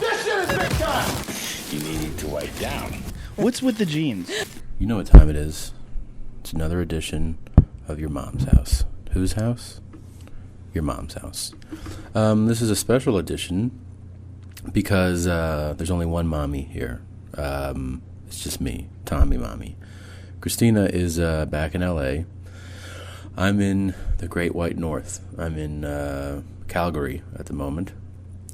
This shit is big time! You need to wipe down. What's with the jeans? You know what time it is. It's another edition of Your Mom's House. Whose house? Your mom's house. This is a special edition because there's only one mommy here. It's just me, Tommy Mommy. Christina is back in L.A. I'm in the Great White North. I'm in Calgary at the moment.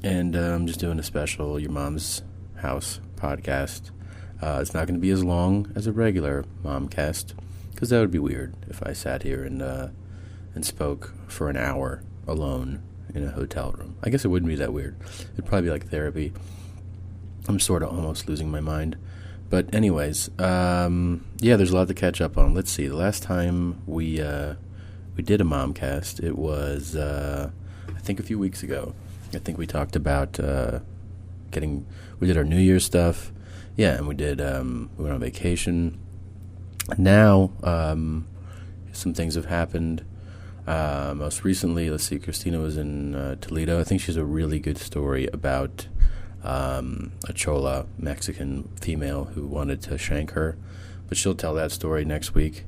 And I'm just doing a special Your Mom's House podcast. It's not going to be as long as a regular Momcast, because that would be weird if I sat here and spoke for an hour alone in a hotel room. I guess it wouldn't be that weird. It'd probably be like therapy. I'm sort of almost losing my mind. But anyways, there's a lot to catch up on. Let's see. The last time we did a Momcast, it was, I think a few weeks ago. I think we talked about we did our New Year's stuff. Yeah, and we did, we went on vacation. Now, some things have happened. Most recently, let's see, Christina was in Toledo. I think she has a really good story about a Chola Mexican female who wanted to shank her, but she'll tell that story next week.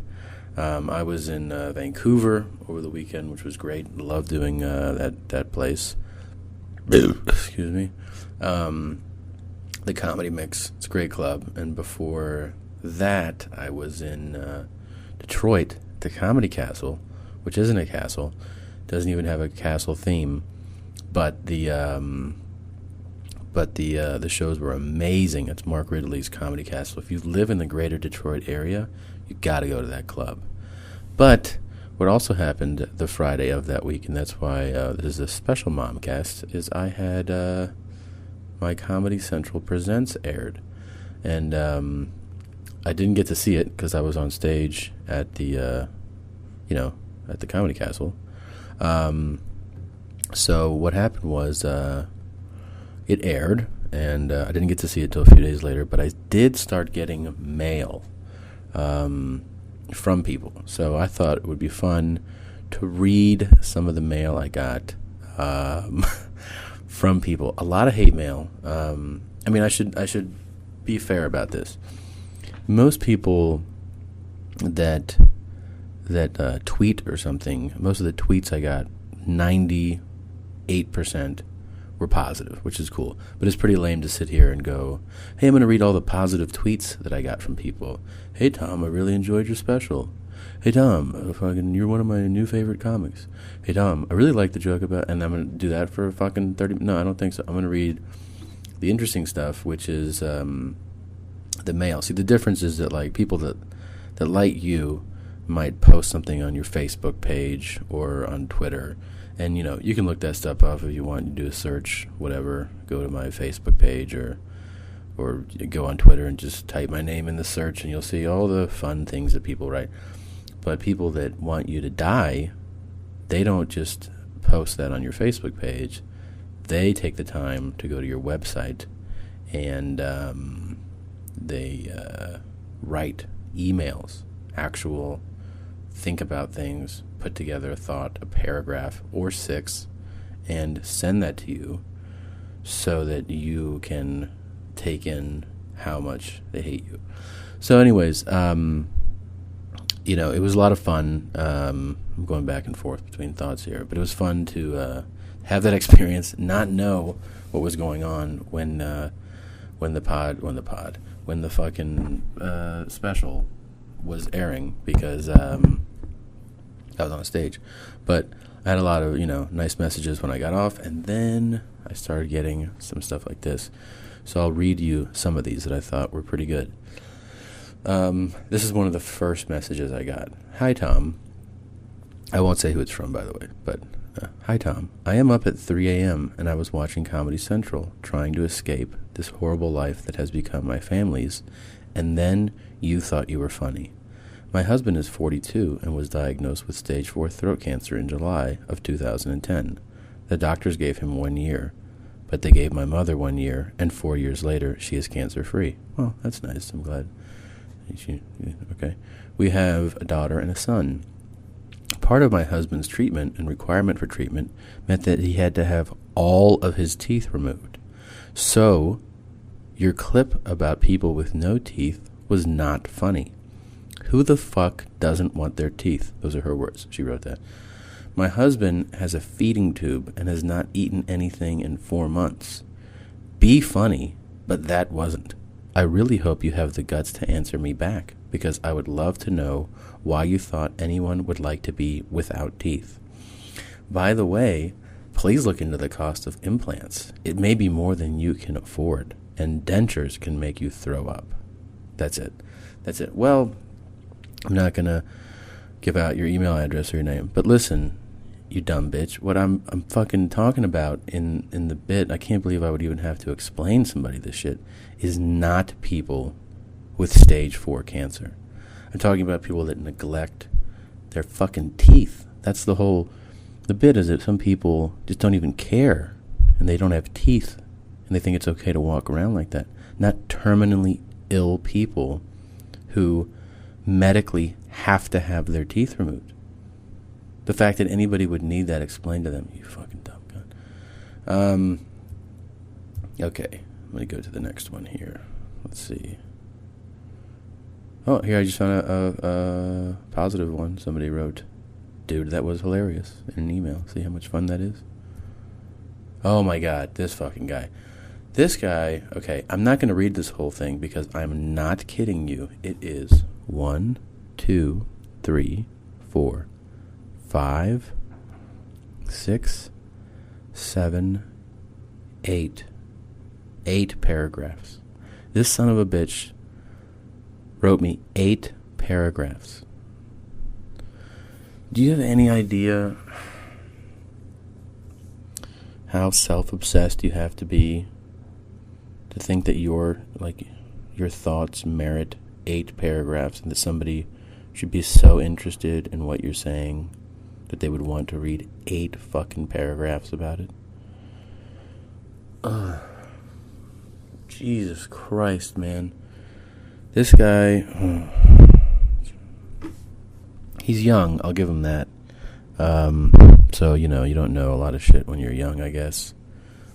I was in Vancouver over the weekend, which was great. Loved doing that place. Excuse me. The Comedy Mix. It's a great club. And before that, I was in Detroit, the Comedy Castle, which isn't a castle, doesn't even have a castle theme, but the shows were amazing. It's Mark Ridley's Comedy Castle. If you live in the greater Detroit area, you got to go to that club. But what also happened the Friday of that week, and that's why this is a special Momcast, is I had my Comedy Central Presents aired, and I didn't get to see it because I was on stage at the at the Comedy Castle. So what happened was it aired, and I didn't get to see it till a few days later, but I did start getting mail from people. So I thought it would be fun to read some of the mail I got from people. A lot of hate mail. I mean, I should be fair about this. Most people that tweet or something, most of the tweets I got, 98% were positive, which is cool. But it's pretty lame to sit here and go, hey, I'm going to read all the positive tweets that I got from people. Hey, Tom, I really enjoyed your special. Hey, Tom, you're one of my new favorite comics. Hey, Tom, I really like the joke about, and I'm going to do that for fucking 30 minutes. No, I don't think so. I'm going to read the interesting stuff, which is the mail. See, the difference is that, like, people that like you might post something on your Facebook page or on Twitter, and you can look that stuff up if you want. You do a search, whatever, go to my Facebook page or go on Twitter and just type my name in the search, and you'll see all the fun things that people write. But people that want you to die, they don't just post that on your Facebook page. They take the time to go to your website, and they write emails, actual think about things, put together a thought, a paragraph or 6, and send that to you so that you can take in how much they hate you. So anyways, it was a lot of fun. I'm going back and forth between thoughts here, but it was fun to have that experience, not know what was going on when the fucking special was airing, because I was on stage. But I had a lot of, nice messages when I got off, and then I started getting some stuff like this. So I'll read you some of these that I thought were pretty good. This is one of the first messages I got. Hi, Tom. I won't say who it's from, by the way, but hi, Tom. I am up at 3 a.m. and I was watching Comedy Central, trying to escape this horrible life that has become my family's, and then you thought you were funny. My husband is 42 and was diagnosed with stage 4 throat cancer in July of 2010. The doctors gave him 1 year, but they gave my mother 1 year, and 4 years later, she is cancer-free. Well, that's nice. I'm glad. Okay. We have a daughter and a son. Part of my husband's treatment and requirement for treatment meant that he had to have all of his teeth removed. So, your clip about people with no teeth was not funny. Who the fuck doesn't want their teeth? Those are her words. She wrote that. My husband has a feeding tube and has not eaten anything in 4 months. Be funny, but that wasn't. I really hope you have the guts to answer me back, because I would love to know why you thought anyone would like to be without teeth. By the way, please look into the cost of implants. It may be more than you can afford, and dentures can make you throw up. That's it. Well, I'm not going to give out your email address or your name, but listen, you dumb bitch. What I'm fucking talking about in the bit, I can't believe I would even have to explain somebody this shit, is not people with stage 4 cancer. I'm talking about people that neglect their fucking teeth. That's the bit is that some people just don't even care, and they don't have teeth, and they think it's okay to walk around like that. Not terminally ill people who medically have to have their teeth removed. The fact that anybody would need that explained to them, you fucking dumb gun. Okay, let me go to the next one here. Let's see. Oh, here I just found a positive one. Somebody wrote, "Dude, that was hilarious," in an email. See how much fun that is? Oh my god, this fucking guy. This guy, okay, I'm not going to read this whole thing because I'm not kidding you. It is 1, 2, 3, 4, 5, 6, 7, 8. 8 paragraphs. This son of a bitch wrote me 8 paragraphs. Do you have any idea how self-obsessed you have to be to think that your thoughts merit 8 paragraphs, and that somebody should be so interested in what you're saying that they would want to read 8 fucking paragraphs about it? Jesus Christ, man. This guy, he's young, I'll give him that. So, you don't know a lot of shit when you're young, I guess.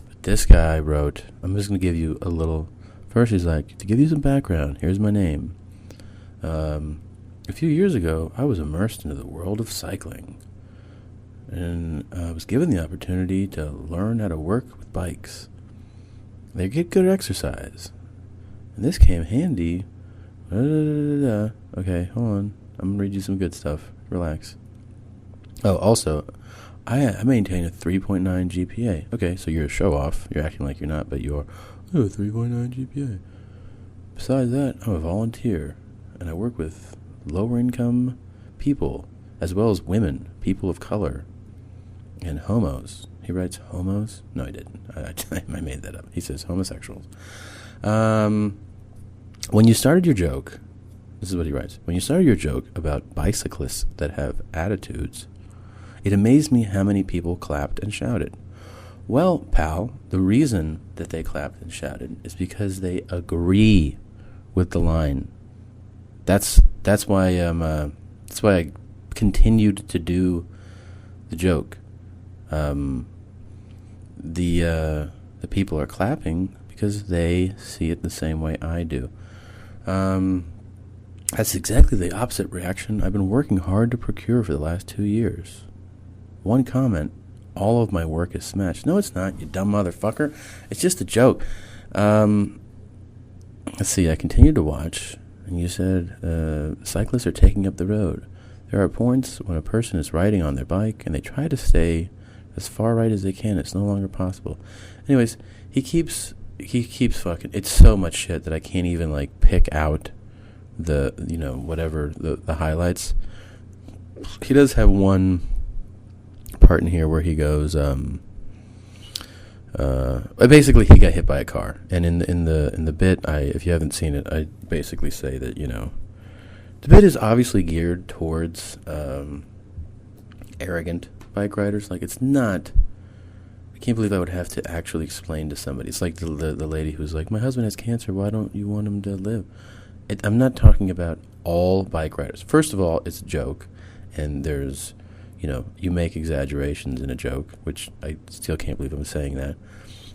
But this guy wrote, I'm just going to give you a little, first he's like, to give you some background, here's my name. A few years ago, I was immersed into the world of cycling. And I was given the opportunity to learn how to work with bikes. They get good exercise. And this came handy. Okay, hold on. I'm going to read you some good stuff. Relax. Oh, also, I maintain a 3.9 GPA. Okay, so you're a show-off. You're acting like you're not, but you are. Oh, 3.9 GPA. Besides that, I'm a volunteer, and I work with lower-income people, as well as women, people of color, and homos. He writes homos? No, he didn't. I made that up. He says homosexuals. When you started your joke, this is what he writes. When you started your joke about bicyclists that have attitudes, it amazed me how many people clapped and shouted. Well, pal, the reason that they clapped and shouted is because they agree with the line. That's why I continued to do the joke. The people are clapping because they see it the same way I do. That's exactly the opposite reaction I've been working hard to procure for the last 2 years. One comment, all of my work is smashed. No, it's not, you dumb motherfucker. It's just a joke. Let's see, I continued to watch, and you said, cyclists are taking up the road. There are points when a person is riding on their bike, and they try to stay as far right as they can. It's no longer possible. Anyways, he keeps fucking, it's so much shit that I can't even, pick out the highlights. He does have one part in here where he goes, basically he got hit by a car, and in the bit, if you haven't seen it, I basically say that the bit is obviously geared towards arrogant bike riders. It's not. I can't believe I would have to actually explain to somebody. It's like the lady who's like, my husband has cancer. Why don't you want him to live? I'm not talking about all bike riders. First of all, it's a joke, and there's, you make exaggerations in a joke, which I still can't believe I'm saying that.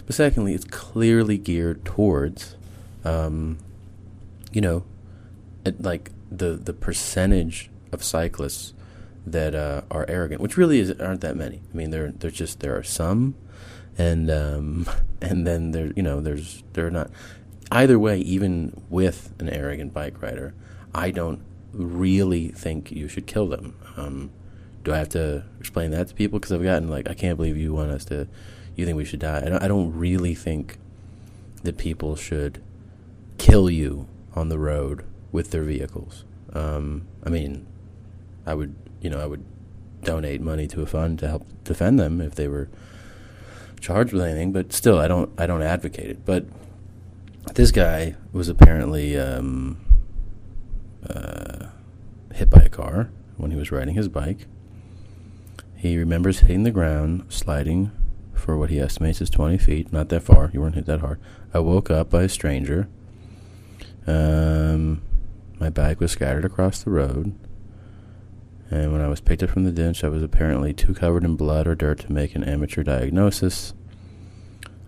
But secondly, it's clearly geared towards, like the percentage of cyclists that are arrogant, which really aren't that many. I mean, there are some, and then they're not. Either way, even with an arrogant bike rider, I don't really think you should kill them. Do I have to explain that to people? Because I've gotten like, I can't believe you think we should die. I don't really think that people should kill you on the road with their vehicles. I mean, I would donate money to a fund to help defend them if they were charged with anything, but still, I don't advocate it. But this guy was apparently hit by a car when he was riding his bike. He remembers hitting the ground, sliding for what he estimates is 20 feet. Not that far. You weren't hit that hard. I woke up by a stranger. My bike was scattered across the road. And when I was picked up from the ditch, I was apparently too covered in blood or dirt to make an amateur diagnosis.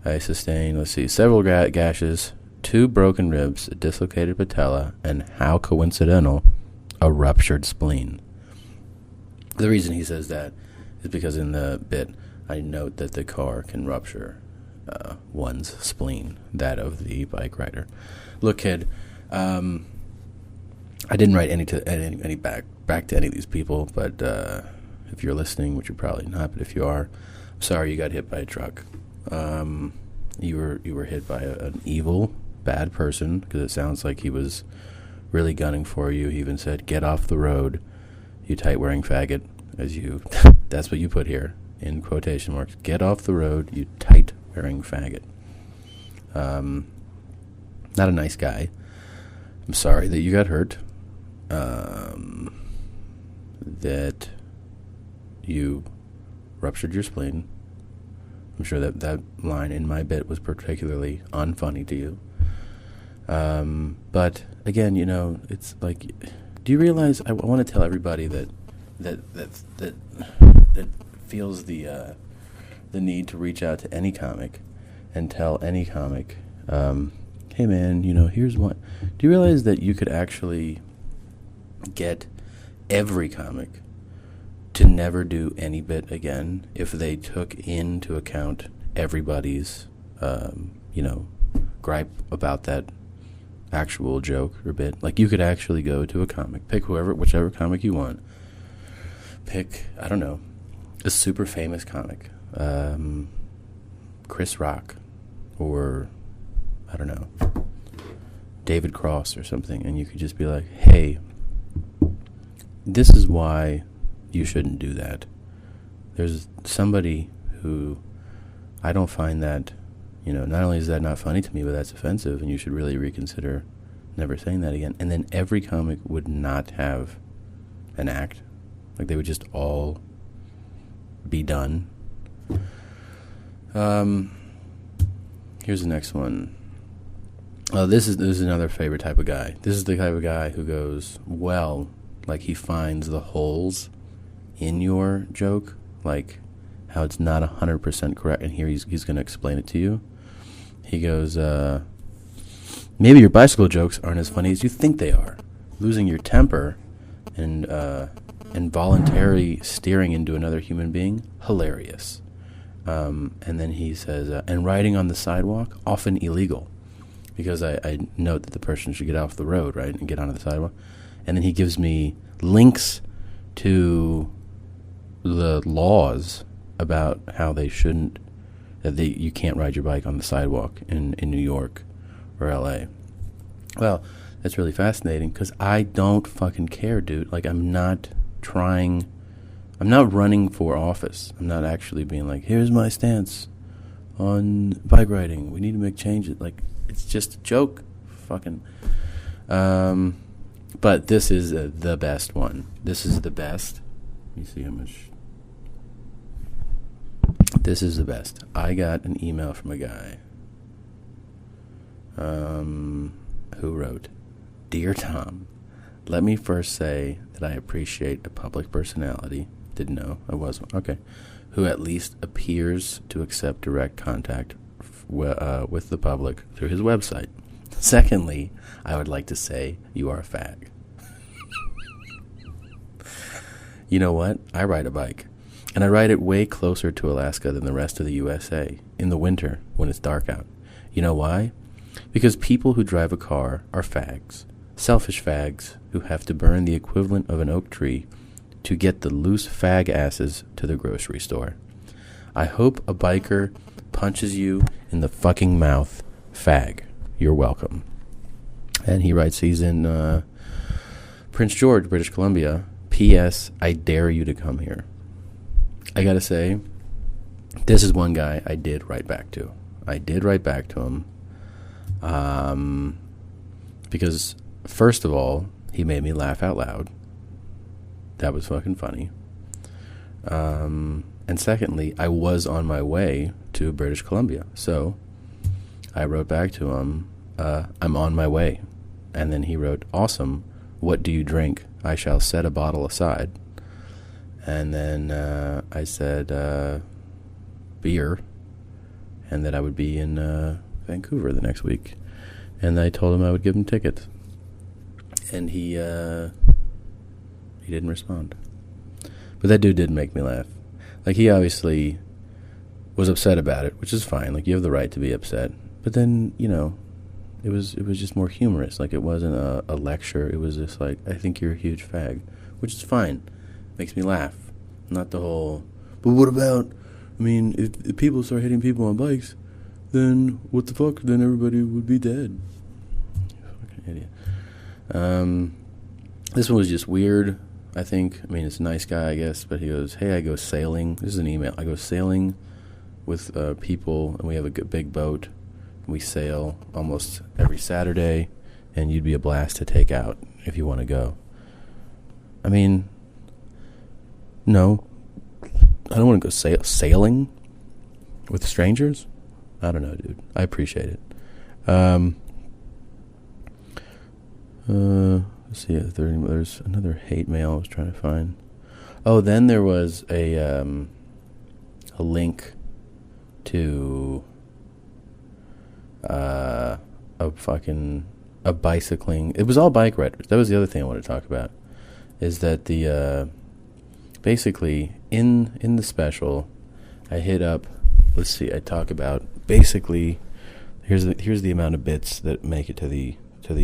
I sustained, several gashes, 2 broken ribs, a dislocated patella, and how coincidental, a ruptured spleen. The reason he says that is because in the bit, I note that the car can rupture one's spleen, that of the bike rider. Look, kid, I didn't write any back to any of these people, but if you're listening, which you're probably not, but if you are, I'm sorry you got hit by a truck. You were hit by an evil, bad person, because it sounds like he was really gunning for you. He even said, "Get off the road, you tight-wearing faggot," that's what you put here in quotation marks. Get off the road, you tight-wearing faggot. Not a nice guy. I'm sorry that you got hurt. That you ruptured your spleen. I'm sure that line in my bit was particularly unfunny to you. But again, it's like, do you realize? I want to tell everybody that feels the need to reach out to any comic and tell any comic, hey man, here's what. Do you realize that you could actually get every comic to never do any bit again if they took into account everybody's, gripe about that actual joke or bit? Like, you could actually go to a comic, pick whichever comic you want. Pick, I don't know, a super famous comic, Chris Rock, or I don't know, David Cross or something, and you could just be like, hey, this is why you shouldn't do that. There's somebody who I don't find that, not only is that not funny to me, but that's offensive, and you should really reconsider never saying that again. And then every comic would not have an act. Like, they would just all be done. Here's the next one. This is another favorite type of guy. This is the type of guy who goes, well, like, he finds the holes in your joke, like how it's not 100% correct, and here he's going to explain it to you. He goes, maybe your bicycle jokes aren't as funny as you think they are. Losing your temper and involuntary steering into another human being, hilarious. And then he says, and riding on the sidewalk, often illegal. Because I note that the person should get off the road, right, and get onto the sidewalk. And then he gives me links to the laws about how you can't ride your bike on the sidewalk in New York or L.A. Well, that's really fascinating, because I don't fucking care, dude. Like, I'm not running for office. I'm not actually being like, here's my stance on bike riding. We need to make changes. Like, it's just a joke. Fucking. But this is the best one. This is the best. Let me see how much. This is the best. I got an email from a guy who wrote, "Dear Tom, let me first say that I appreciate a public personality," didn't know I was one, okay, "who at least appears to accept direct contact with the public through his website. Secondly, I would like to say you are a fag. You know what? I ride a bike, and I ride it way closer to Alaska than the rest of the USA in the winter when it's dark out. You know why? Because people who drive a car are fags. Selfish fags who have to burn the equivalent of an oak tree to get the loose fag asses to the grocery store. I hope a biker punches you in the fucking mouth, fag. You're welcome. And he writes he's in Prince George, British Columbia. P.S. I dare you to come here. I gotta say, this is one guy I did write back to. I did write back to him. Because, first of all, he made me laugh out loud. That was fucking funny. And secondly, I was on my way to British Columbia. So, I wrote back to him, I'm on my way. And then he wrote, awesome. What do you drink? I shall set a bottle aside. And then I said, beer. And that I would be in Vancouver the next week. And I told him I would give him tickets. And he didn't respond. But that dude did make me laugh. Like, he obviously was upset about it, which is fine. Like, you have the right to be upset. But then, you know, it was just more humorous. Like, it wasn't a lecture. It was just like, I think you're a huge fag, which is fine. Makes me laugh. Not the whole, but what about, I mean, if people start hitting people on bikes, then what the fuck? Then everybody would be dead. Fucking idiot. This one was just weird, I think. I mean, it's a nice guy, I guess, but he goes, hey, I go sailing. This is an email. I go sailing with people, and we have a big boat. We sail almost every Saturday, and you'd be a blast to take out if you want to go. I mean, no. I don't want to go sailing with strangers. I don't know, dude. I appreciate it. Let's see. There's another hate mail I was trying to find. Oh, then there was a link to a bicycling. It was all bike riders. That was the other thing I wanted to talk about. Is that the basically in the special, I hit up. Let's see. I talk about basically. Here's the amount of bits that make it to the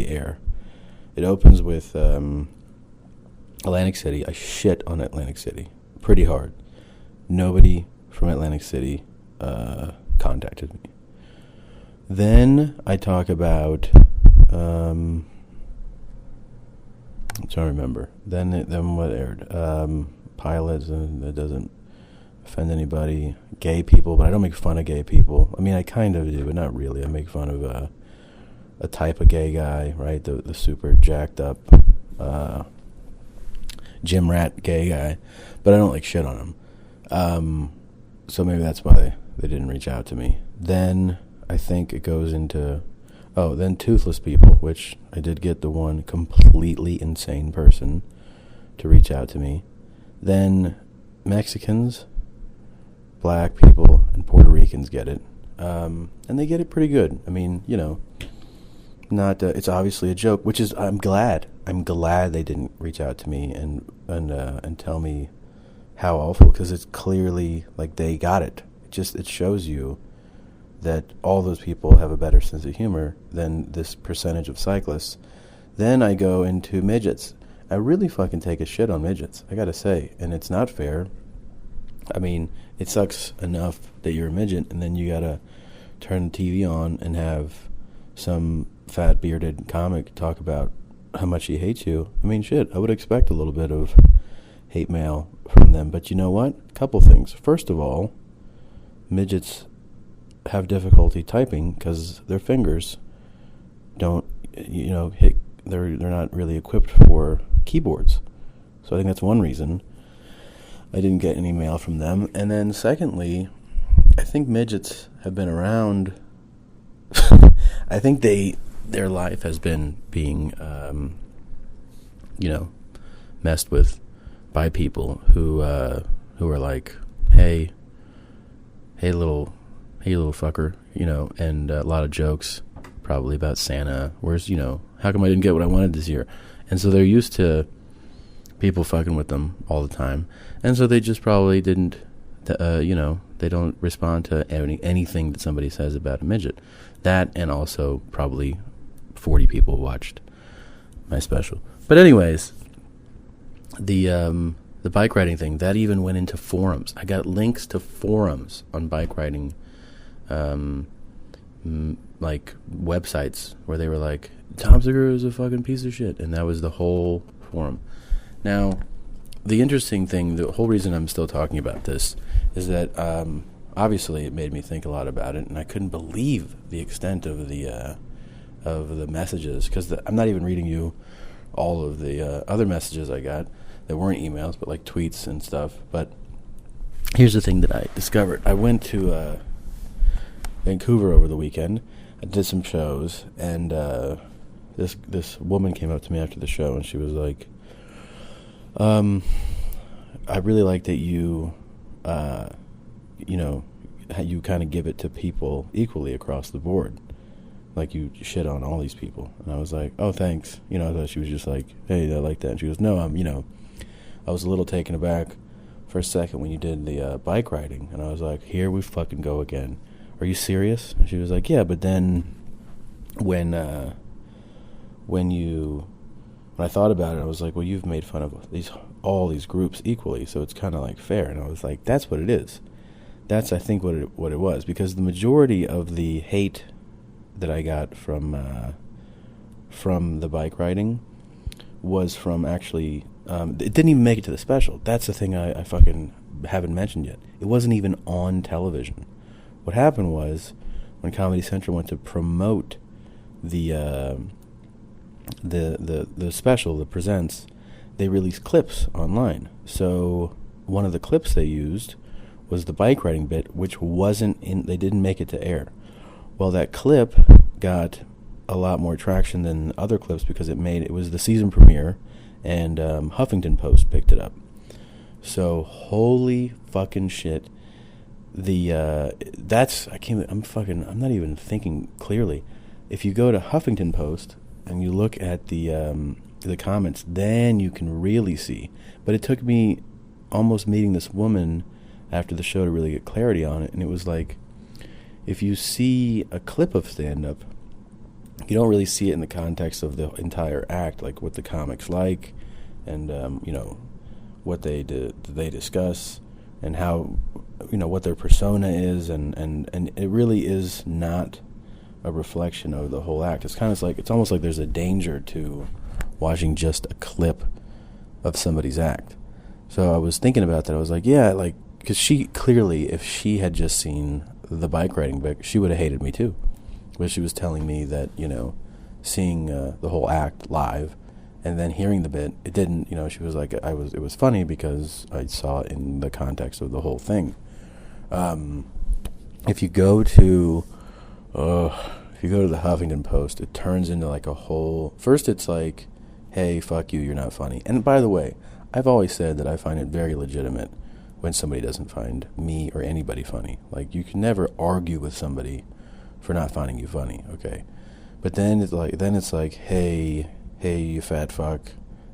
air. It opens with Atlantic City. I shit on Atlantic City pretty hard. Nobody from Atlantic City contacted me. Then I talk about I'm trying to remember. Then what aired? Pilots, and that doesn't offend anybody. Gay people, but I don't make fun of gay people. I mean, I kind of do, but not really. I make fun of a type of gay guy, right? The super jacked up gym rat gay guy, but I don't like shit on him. So maybe that's why they didn't reach out to me. Then I think it goes into then toothless people, which I did get the one completely insane person to reach out to me. Then Mexicans, black people, and Puerto Ricans get it, and they get it pretty good. I mean, you know. Not it's obviously a joke, which is I'm glad they didn't reach out to me and tell me how awful, because it's clearly like they got it. It shows you that all those people have a better sense of humor than this percentage of cyclists. Then I go into midgets. I really fucking take a shit on midgets, I gotta say, and it's not fair. I mean, it sucks enough that you're a midget and then you gotta turn the TV on and have some fat bearded comic talk about how much he hates you. I mean, shit, I would expect a little bit of hate mail from them. But you know what? A couple things. First of all, midgets have difficulty typing because their fingers don't, hit. They're not really equipped for keyboards. So I think that's one reason I didn't get any mail from them. And then secondly, I think midgets have been around. I think their life has been being, messed with by people who are like, hey little fucker, and a lot of jokes probably about Santa. Where's, how come I didn't get what I wanted this year? And so they're used to people fucking with them all the time. And so they just probably didn't, they don't respond to anything that somebody says about a midget. That, and also probably 40 people watched my special. But anyways, the bike riding thing, that even went into forums. I got links to forums on bike riding, like websites where they were like, Tom Segura is a fucking piece of shit. And that was the whole forum. Now, the interesting thing, the whole reason I'm still talking about this is that obviously it made me think a lot about it, and I couldn't believe the extent of the messages, because I'm not even reading you all of the other messages I got that weren't emails, but like tweets and stuff. But here's the thing that I discovered. I went to Vancouver over the weekend. I did some shows, and this woman came up to me after the show, and she was like, I really like that you you kind of give it to people equally across the board. Like, you shit on all these people. And I was like, oh, thanks. I thought she was just like, hey, I like that. And she goes, no, I was a little taken aback for a second when you did the bike riding. And I was like, here we fucking go again. Are you serious? And she was like, yeah, but then when I thought about it, I was like, well, you've made fun of all these groups equally, so it's kind of like fair. And I was like, that's what it is. That's, I think, what it was, because the majority of the hate that I got from the bike riding was from actually, it didn't even make it to the special. That's the thing I fucking haven't mentioned yet. It wasn't even on television. What happened was, when Comedy Central went to promote the special, the presents, they released clips online. So one of the clips they used was the bike riding bit, which they didn't make it to air. Well, that clip got a lot more traction than other clips because it was the season premiere, and Huffington Post picked it up. So holy fucking shit. I'm not even thinking clearly. If you go to Huffington Post and you look at the comments, then you can really see. But it took me almost meeting this woman after the show to really get clarity on it. And it was like, if you see a clip of stand-up, you don't really see it in the context of the entire act, like what the comics like, and what they discuss, and how, what their persona is, and it really is not a reflection of the whole act. It's almost like there's a danger to watching just a clip of somebody's act. So I was thinking about that. I was like, yeah, like, because she clearly, if she had just seen the bike riding bit, she would have hated me too. But she was telling me that, seeing the whole act live and then hearing the bit, it didn't, she was like, it was funny because I saw it in the context of the whole thing. If you go to the Huffington Post, it turns into like a whole, first it's like, hey, fuck you, you're not funny. And by the way, I've always said that I find it very legitimate when somebody doesn't find me or anybody funny. Like, you can never argue with somebody for not finding you funny, okay? But then it's like, hey, you fat fuck,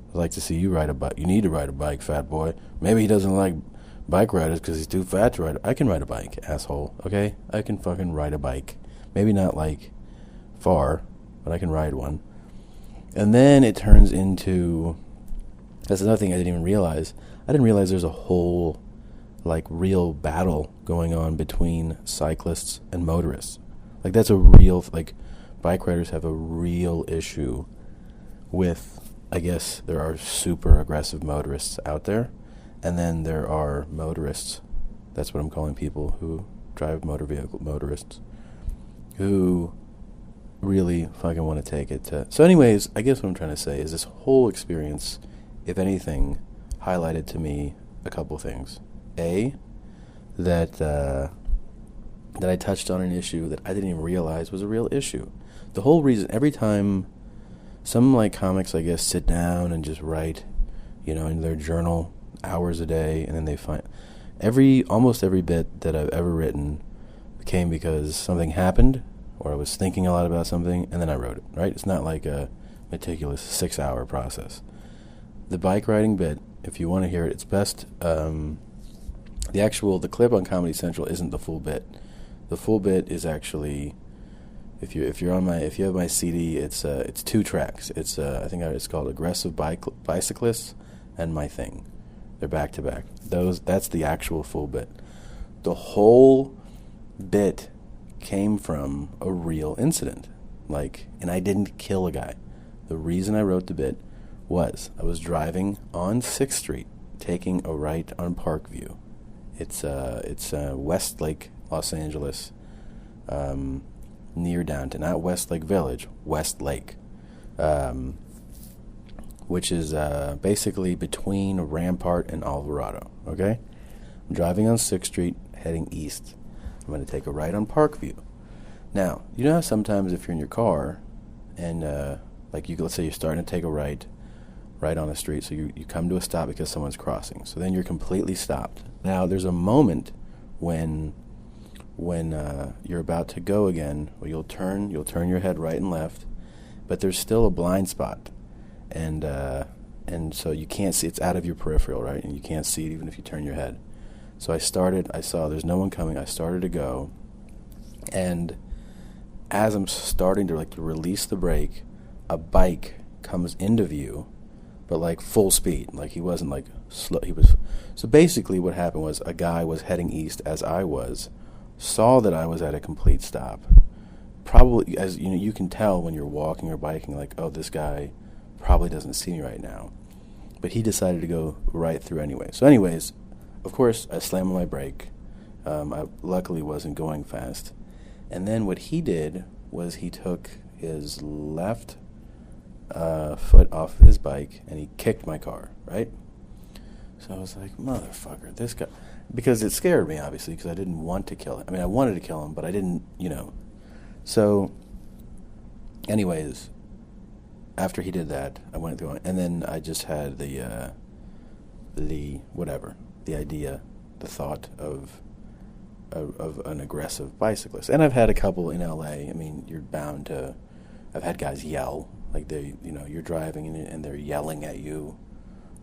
I'd like to see you ride a bike. You need to ride a bike, fat boy. Maybe he doesn't like bike riders because he's too fat to ride. I can ride a bike, asshole, okay? I can fucking ride a bike. Maybe not like far, but I can ride one. And then it turns into, that's another thing I didn't even realize. I didn't realize there's a whole, like, real battle going on between cyclists and motorists. Like, that's a real, like, bike riders have a real issue with, I guess, there are super aggressive motorists out there, and then there are motorists, that's what I'm calling people who drive motor vehicle, motorists, who really fucking want to take it to. So anyways, I guess what I'm trying to say is this whole experience, if anything, highlighted to me a couple things. A, that I touched on an issue that I didn't even realize was a real issue. The whole reason, every time some, like, comics, I guess, sit down and just write, in their journal hours a day, and then they find almost every bit that I've ever written came because something happened, or I was thinking a lot about something, and then I wrote it, right? It's not like a meticulous 6-hour process. The bike riding bit, if you want to hear it, it's best. The clip on Comedy Central isn't the full bit. The full bit is actually, if you have my CD, it's 2 tracks. It's I think it's called Aggressive Bicyclists and My Thing. They're back to back. That's the actual full bit. The whole bit came from a real incident. And I didn't kill a guy. The reason I wrote the bit was I was driving on 6th Street, taking a right on Parkview. It's Westlake, Los Angeles, near downtown, not Westlake Village, Westlake, which is basically between Rampart and Alvarado. Okay, I'm driving on 6th Street, heading east. I'm going to take a right on Parkview. Now, you know how sometimes if you're in your car and let's say you're starting to take a right on the street, so you come to a stop because someone's crossing. So then you're completely stopped. Now, there's a moment when you're about to go again, where you'll turn your head right and left, but there's still a blind spot, and so you can't see. It's out of your peripheral, right? And you can't see it even if you turn your head. So I saw there's no one coming. I started to go, and as I'm starting to release the brake, a bike comes into view, but full speed. He wasn't slow. So basically what happened was a guy was heading east as I was, saw that I was at a complete stop. Probably, as you can tell when you're walking or biking, oh, this guy probably doesn't see me right now. But he decided to go right through anyway. So anyways, of course, I slammed on my brake. I luckily wasn't going fast. And then what he did was he took his left foot off his bike and he kicked my car, right? So I was like, motherfucker, this guy. Because it scared me, obviously, because I didn't want to kill him. I mean, I wanted to kill him, but I didn't, So, anyways, after he did that, I went through, and then I just had the idea, the thought of an aggressive bicyclist. And I've had a couple in L.A. I mean, you're bound to. I've had guys yell, you're driving and they're yelling at you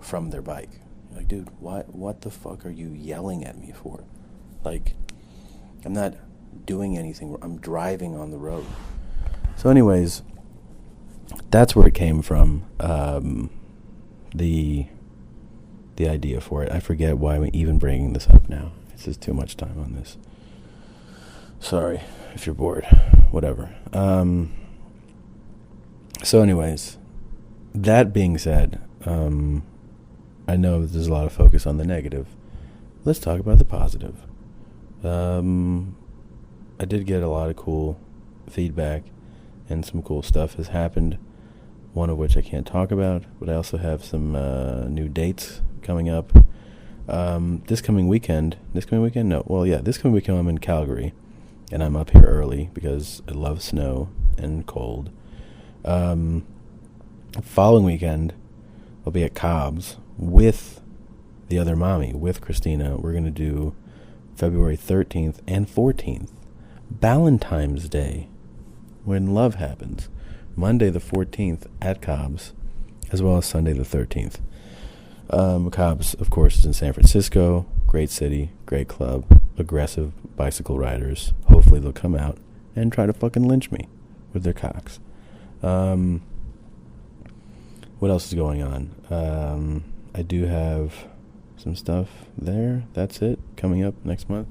from their bike. You're like, dude, what the fuck are you yelling at me for? I'm not doing anything. I'm driving on the road. So anyways, that's where it came from, the idea for it. I forget why I'm even bringing this up now. It's just too much time on this. Sorry if you're bored. Whatever. So anyways, that being said, I know there's a lot of focus on the negative. Let's talk about the positive. I did get a lot of cool feedback, and some cool stuff has happened, one of which I can't talk about, but I also have some new dates coming up. This coming weekend I'm in Calgary, and I'm up here early because I love snow and cold. Following weekend, I'll be at Cobb's with the other mommy, with Christina. We're going to do February 13th and 14th, Valentine's Day, when love happens. Monday the 14th at Cobb's, as well as Sunday the 13th. Cobb's, of course, is in San Francisco. Great city, great club, aggressive bicycle riders. Hopefully they'll come out and try to fucking lynch me with their cocks. What else is going on? I do have some stuff there. That's it. Coming up next month.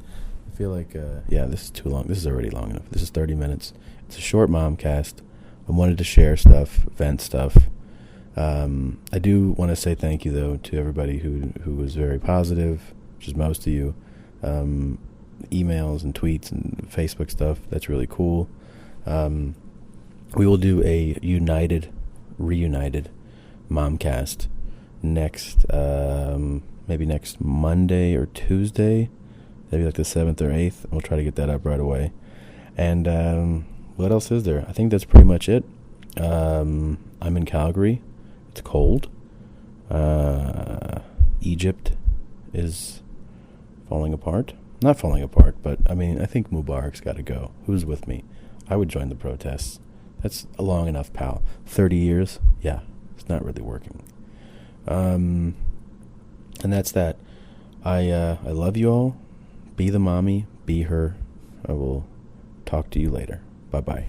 I feel like, this is too long. This is already long enough. This is 30 minutes. It's a short momcast. I wanted to share stuff, vent stuff. I do want to say thank you, though, to everybody who was very positive, which is most of you. Emails and tweets and Facebook stuff. That's really cool. We will do a reunited momcast next, maybe next Monday or Tuesday. Maybe the 7th or 8th. We'll try to get that up right away. And what else is there? I think that's pretty much it. I'm in Calgary. It's cold. Egypt is falling apart. not falling apart, but I mean, I think Mubarak's got to go. Who's with me? I would join the protests. That's long enough, pal. 30 years? Yeah, it's not really working. And that's that. I love you all. Be the mommy. Be her. I will talk to you later. Bye-bye.